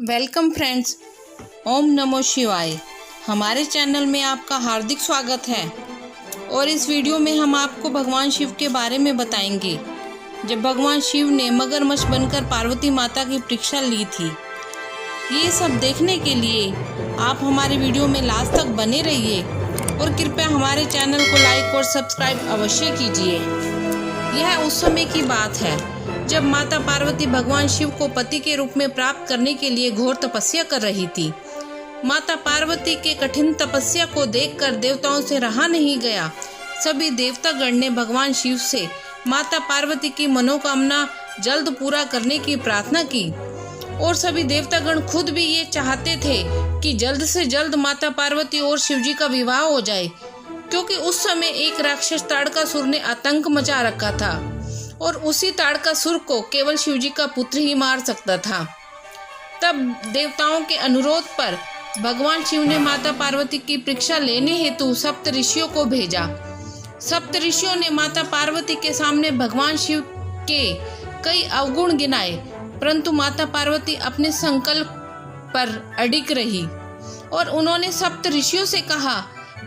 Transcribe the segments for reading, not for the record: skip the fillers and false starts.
Welcome friends, ओम नमो शिवाय। हमारे channel में आपका हार्दिक स्वागत है और इस वीडियो में हम आपको भगवान शिव के बारे में बताएंगे। जब भगवान शिव ने मगरमच्छ बनकर पार्वती माता की परीक्षा ली थी, ये सब देखने के लिए आप हमारे वीडियो में लास्ट तक बने रहिए और कृपया हमारे चैनल को लाइक और सब्सक्राइब अवश्य कीजिए। यह उस समय की बात है जब माता पार्वती भगवान शिव को पति के रूप में प्राप्त करने के लिए घोर तपस्या कर रही थी। माता पार्वती के कठिन तपस्या को देखकर देवताओं से रहा नहीं गया। सभी देवतागण ने भगवान शिव से माता पार्वती की मनोकामना जल्द पूरा करने की प्रार्थना की और सभी देवतागण खुद भी ये चाहते थे कि जल्द से जल्द माता पार्वती और शिव जी का विवाह हो जाए, क्योंकि उस समय एक राक्षस ताड़कासुर ने आतंक मचा रखा था और उसी ताड़कासुर को केवल शिवजी का पुत्र ही मार सकता था। तब देवताओं के अनुरोध पर भगवान शिव ने माता पार्वती की परीक्षा लेने हेतु सप्त ऋषियों को भेजा। सप्त ऋषियों ने माता पार्वती के सामने भगवान शिव के कई अवगुण गिनाए, परंतु माता पार्वती अपने संकल्प पर अडिग रही और उन्होंने सप्त ऋषियों से कहा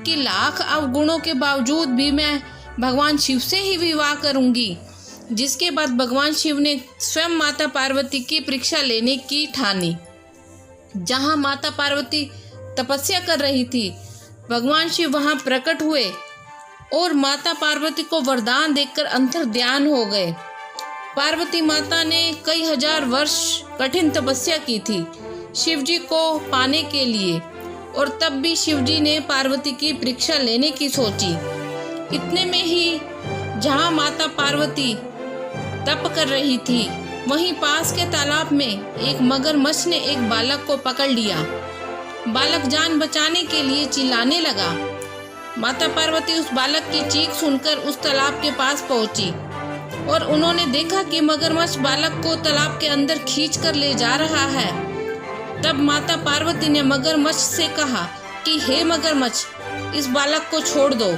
कि लाख अवगुणों के बावजूद भी मैं भगवान शिव से ही विवाह करूंगी। जिसके बाद भगवान शिव ने स्वयं माता पार्वती की परीक्षा लेने की ठानी। जहां माता पार्वती तपस्या कर रही थी, भगवान शिव वहां प्रकट हुए और माता पार्वती को वरदान देकर अंतर्ध्यान हो गए। पार्वती माता ने कई हजार वर्ष कठिन तपस्या की थी शिवजी को पाने के लिए, और तब भी शिवजी ने पार्वती की परीक्षा लेने की सोची। इतने में ही जहां माता पार्वती तप कर रही थी, वहीं पास के तालाब में एक मगरमच्छ ने एक बालक को पकड़ लिया। बालक जान बचाने के लिए चिल्लाने लगा। माता पार्वती उस बालक की चीख सुनकर उस तालाब के पास पहुंची और उन्होंने देखा कि मगरमच्छ बालक को तालाब के अंदर खींच कर ले जा रहा है। तब माता पार्वती ने मगरमच्छ से कहा कि हे मगरमच्छ, इस बालक को छोड़ दो।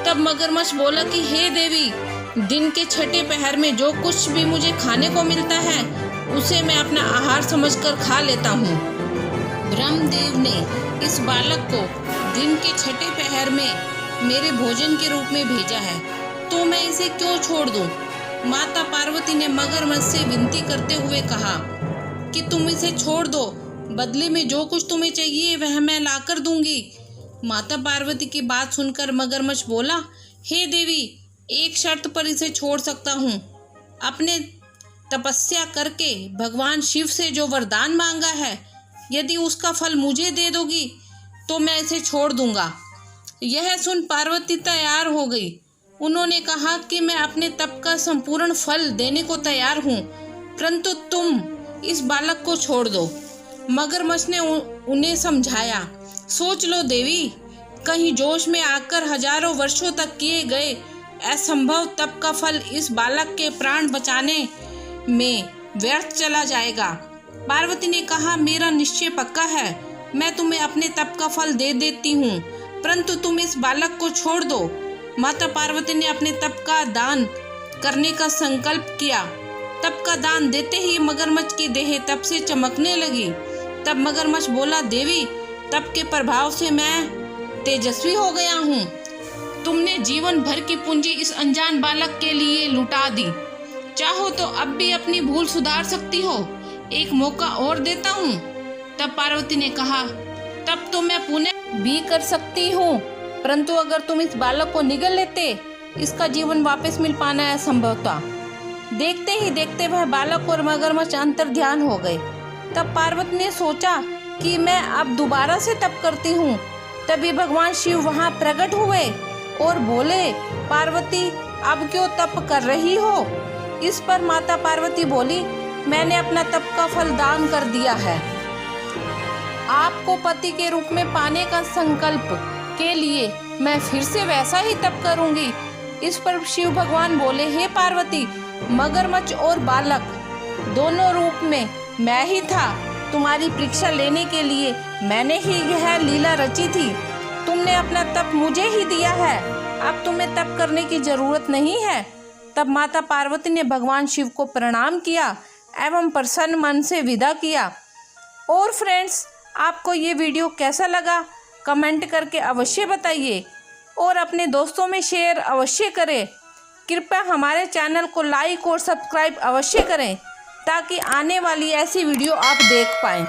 तब मगरमच्छ बोला कि हे देवी, दिन के छठे पहर में जो कुछ भी मुझे खाने को मिलता है उसे मैं अपना आहार समझकर खा लेता हूँ। ब्रह्मदेव ने इस बालक को दिन के छठे पहर में मेरे भोजन के रूप में भेजा है, तो मैं इसे क्यों छोड़ दूँ? माता पार्वती ने मगरमच्छ से विनती करते हुए कहा कि तुम इसे छोड़ दो, बदले में जो कुछ तुम्हें चाहिए वह मैं लाकर दूंगी। माता पार्वती की बात सुनकर मगरमच्छ बोला, हे देवी, एक शर्त पर इसे छोड़ सकता हूँ। अपने तपस्या करके भगवान शिव से जो वरदान मांगा है, यदि उसका फल मुझे दे दोगी तो मैं इसे छोड़ दूंगा। यह सुन पार्वती तैयार हो गई। उन्होंने कहा कि मैं अपने तप का संपूर्ण फल देने को तैयार हूँ, परंतु तुम इस बालक को छोड़ दो। मगरमच्छ ने उन्हें समझाया, सोच लो देवी, कहीं जोश में आकर हजारों वर्षों तक किए गए असंभव तप का फल इस बालक के प्राण बचाने में व्यर्थ चला जाएगा। पार्वती ने कहा, मेरा निश्चय पक्का है, मैं तुम्हें अपने तप का फल दे देती हूँ, परंतु तुम इस बालक को छोड़ दो। माता पार्वती ने अपने तप का दान करने का संकल्प किया। तप का दान देते ही मगरमच्छ की देह तप से चमकने लगी। तब मगरमच्छ बोला, देवी, तप के प्रभाव से मैं तेजस्वी हो गया हूँ। तुमने जीवन भर की पूंजी इस अनजान बालक के लिए लुटा दी। चाहो तो अब भी अपनी भूल सुधार सकती हो, एक मौका और देता हूँ। तब पार्वती ने कहा, तब तो मैं पुण्य भी कर सकती हूँ, परंतु अगर तुम इस बालक को निगल लेते, इसका जीवन वापस मिल पाना असंभव था। देखते ही देखते वह बालक और मगरमच्छ अंतर्ध्यान हो गए। तब पार्वती ने सोचा कि मैं अब दोबारा से तप करती हूँ। तभी भगवान शिव वहाँ प्रकट हुए और बोले, पार्वती, अब क्यों तप कर रही हो? इस पर माता पार्वती बोली, मैंने अपना तप का फल दान कर दिया है। आपको पति के रूप में पाने का संकल्प के लिए मैं फिर से वैसा ही तप करूंगी। इस पर शिव भगवान बोले, हे पार्वती, मगरमच्छ और बालक दोनों रूप में मैं ही था। तुम्हारी परीक्षा लेने के लिए मैंने ही यह लीला रची थी। तुमने अपना तप मुझे ही दिया है, अब तुम्हें तप करने की जरूरत नहीं है। तब माता पार्वती ने भगवान शिव को प्रणाम किया एवं प्रसन्न मन से विदा किया। और फ्रेंड्स, आपको ये वीडियो कैसा लगा कमेंट करके अवश्य बताइए और अपने दोस्तों में शेयर अवश्य करें। कृपया हमारे चैनल को लाइक और सब्सक्राइब अवश्य करें ताकि आने वाली ऐसी वीडियो आप देख पाएँ।